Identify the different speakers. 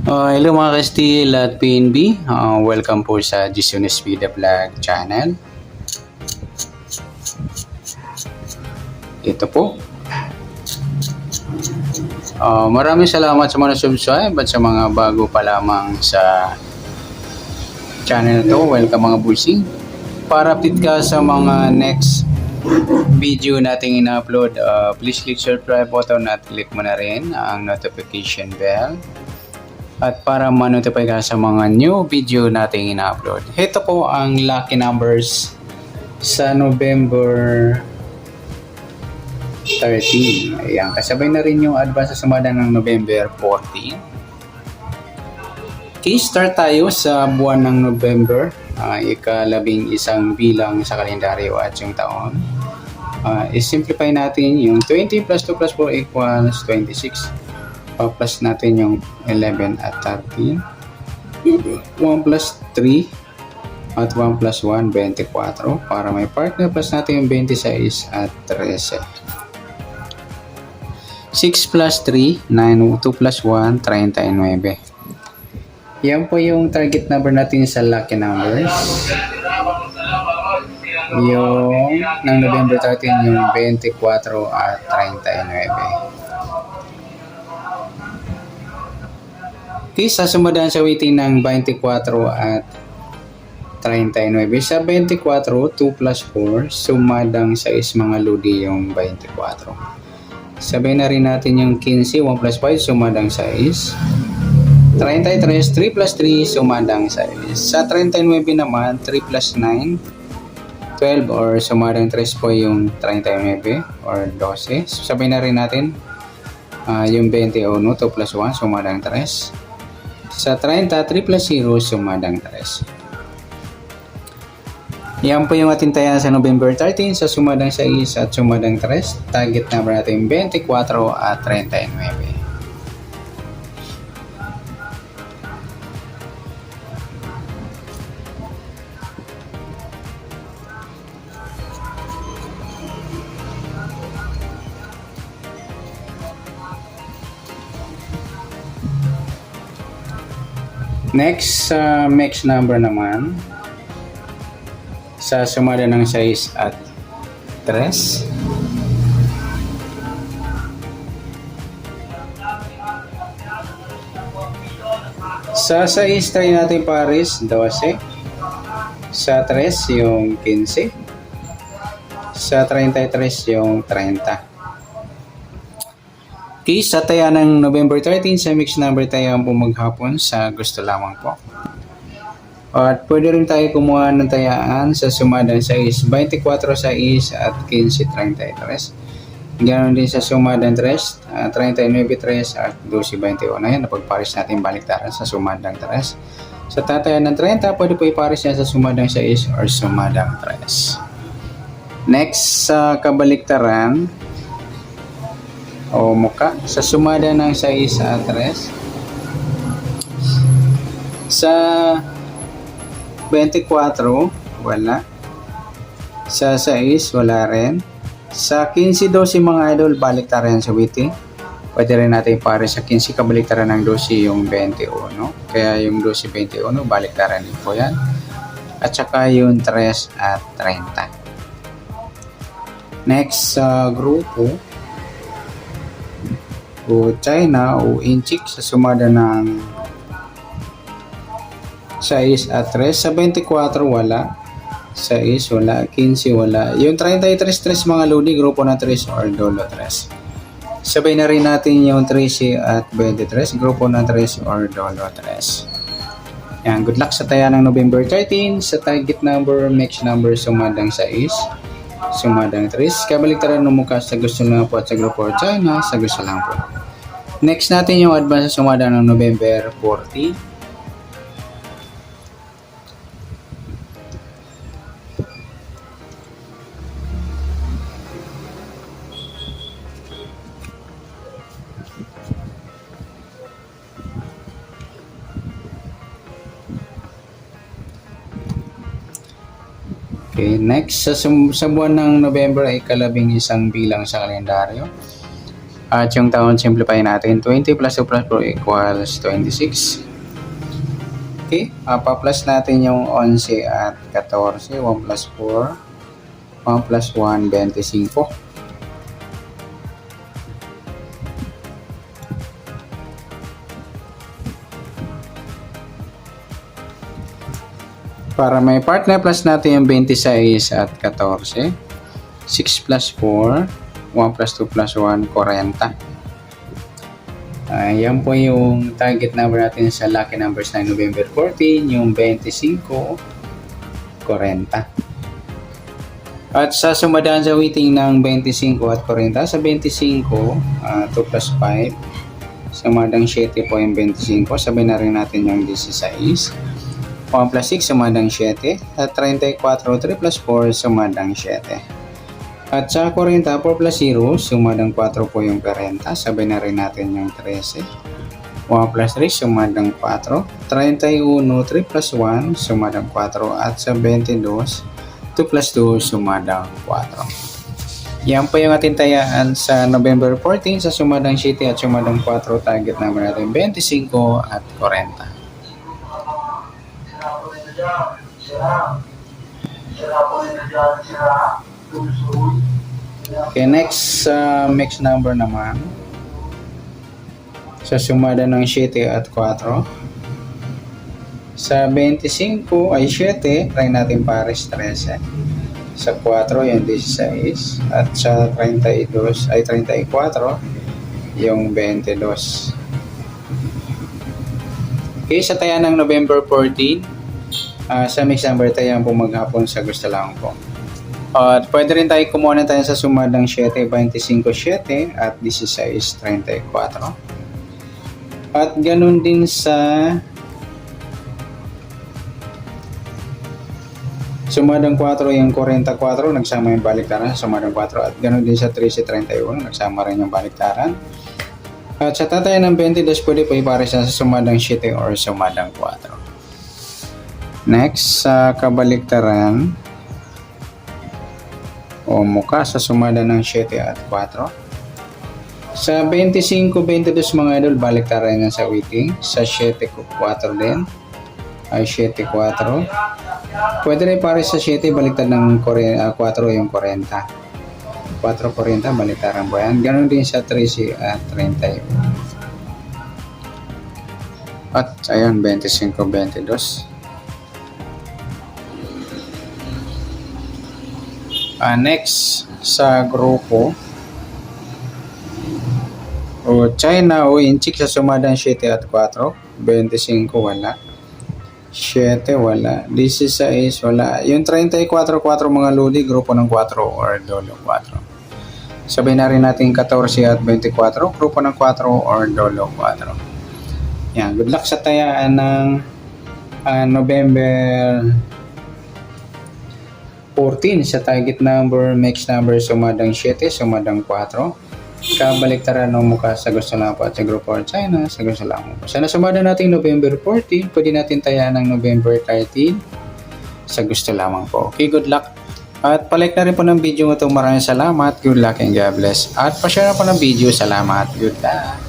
Speaker 1: Hello mga ka-Steel at PNB. Welcome po sa Gisunis Vida Vlog channel. Ito po. Maraming salamat sa mga subscribe at sa mga bago pa lamang sa channel to. Welcome mga busing. Para update ka sa mga next video nating ina-upload, please click subscribe button at click mo na rin ang notification bell. At para ma-notify ka sa mga new video nating ina-upload. Ito po ang lucky numbers sa November 13. Ayan, kasabay na rin yung advance sa sumada ng November 14. Okay, start tayo sa buwan ng November. Ika-11 bilang sa kalendaryo at yung taon. I-simplify natin yung 20 plus 2 plus 4 equals 26. Pa-plus natin yung 11 at 13. 1 plus 3 at 1 plus 1, 24. Para may partner, plus natin yung 26 at 13. 6 plus 3, 9, 2 plus 1, 39. Yan po yung target number natin sa lucky numbers. Yung ng November 13, yung 24 at 39. Okay, sasumadaan sa weighting ng 24 at 39. Sa 24, 2 plus 4, sumadang sa mga ludi yung 24. Sabay na rin natin yung 15, 1 plus 5, sumadang sa 33, 3 plus 3, sumadang sa Sa 39 naman, 3 plus 9, 12 or sumadang 3 po yung 39 or 12. Sabay na rin natin yung 21, 2 plus 1, sumadang 3. Sa 30, 3 plus 0, sumadang 3. Yan po yung ating taya sa November 13 sa sumadang 6 at sumadang 3. Target number natin 24 at 39. Next, next number naman sa sumada ng 6 at 3. Sa 6 try natin pares 12. Sa 3 yung 15. Sa 33 yung 30. Okay, sa taya ng November 13 sa mixed number tayo po maghapon sa gusto lamang po. At pwede rin tayo kumuha ng tayaan sa sumadang 6, 24 6 at 15, 33. Ganoon din sa sumadang 3, 39 3 at 12, 21. Ayan, napagparis natin baliktaran sa sumadang 3. Sa tatayan ng 30, pwede po iparis yan sa sumadang 6 or sumadang 3. Next, sa kabaliktaran, o muka sa sumada ng 6 at 3. Sa 24 wala. Sa 6 wala rin. Sa 15 12 mga idol, baliktaran sa witi. Pwede rin natin pare sa 15 kabaliktaran ng 12 yung 21. Kaya yung 12 21 baliktaran din po yan. At saka yung 3 at 30. Next sa grupo o China o Inchik sa sumada ng 6 at 3. Sa 24 wala. 6 wala. 15 wala. Yung 33 3 mga lodi, grupo na 3 or dolo 3. Sabay na rin natin yung 13 at 23, grupo na 3 or dolo 3. Yan, good luck sa taya ng November 13. Sa target number, mixed number, sumadang 6, sumadang 3. Kabaliktaran ng mukha sa gusto lang po at sa grupo China, sa gusto lang po. Next natin yung advance sa sumada ng November 40. Okay, next sa buwan ng November ay ika-11 bilang sa kalendaryo. At yung taon, simplify natin. 20 plus 2 plus 4 equals 26. Okay, pa-plus natin yung 11 at 14. 1 plus 4. 1 plus 1, 25. Para may partner, plus natin yung 26 at 14. 6 plus 4. 1 plus 2 plus 1, 40. Yan po yung target number natin sa lucky numbers na November 14, yung 25, 40. At sa sumadaan sa weighting ng 25 at 40, sa 25, 2 plus 5, sumadang 7 po yung 25, sabay na rin natin yung 16. 1 plus 6, sumadang 7. At 34, 3 plus 4, sumadang 7. At sa 40, 4 plus 0, sumadang 4 po yung 40. Sabay na rin natin yung 13. 1 plus 3, sumadang 4. 31, 3 plus 1, sumadang 4. At sa 22, 2 plus 2, sumadang 4. Yan po yung ating tayaan sa November 14 sa sumadang 7 at sumadang 4. Target number natin 25 at 40. Okay, next mixed number naman. Sa sumada ng 7 at 4. Sa 25 ay 7, try natin pares 13. Sa 4 yung 16. At sa 32 ay 34 yung 22. Okay, sa taya ng November 14, sa mixed number tayo po maghapon sa gusto lang po. At pwede rin tayo kumuha na tayo sa sumadang 7, 25, 7 at 16, 34. At ganun din sa sumadang 4 yung 44, nagsama yung baliktaran sa sumadang 4. At ganun din sa 13, 31, nagsama rin yung baliktaran. At sa tatayan ng 22, pwede po ipares sa sumadang 7 or sumadang 4. Next, sa kabaliktaran o mukha sa sumada ng 7 at 4. Sa 25, 22 mga idol, baliktaran yan sa weighting. Sa 7, 4 din. Ay 7, 4. Pwede rin pares sa 7, baliktad ng 4 yung 40. 4, 40, baliktaran po yan. Ganon din sa 13 at 31. At ayun, 25, 22. Next, sa grupo o China o Inchik sa sumadang 7 at 4. 25 wala. 7 wala. 16 wala. Yung 34, 4 mga lodi, grupo ng 4 or dolo 4. Sabay na rin natin 14 at 24, grupo ng 4 or dolo 4. Yan, good luck sa tayaan ng November 14 sa target number, mixed number, sumadang 7, sumadang 4. Kabaliktaran ng mukha sa gusto lang po at sa grupo or China, sa gusto lang po. Sana sumada natin November 14, pwede natin tayaan ng November 13, sa gusto lamang po. Okay, good luck. At palike na rin po ng video ito. Maraming salamat. Good luck and God bless. At pa-share na po ng video. Salamat. Good luck.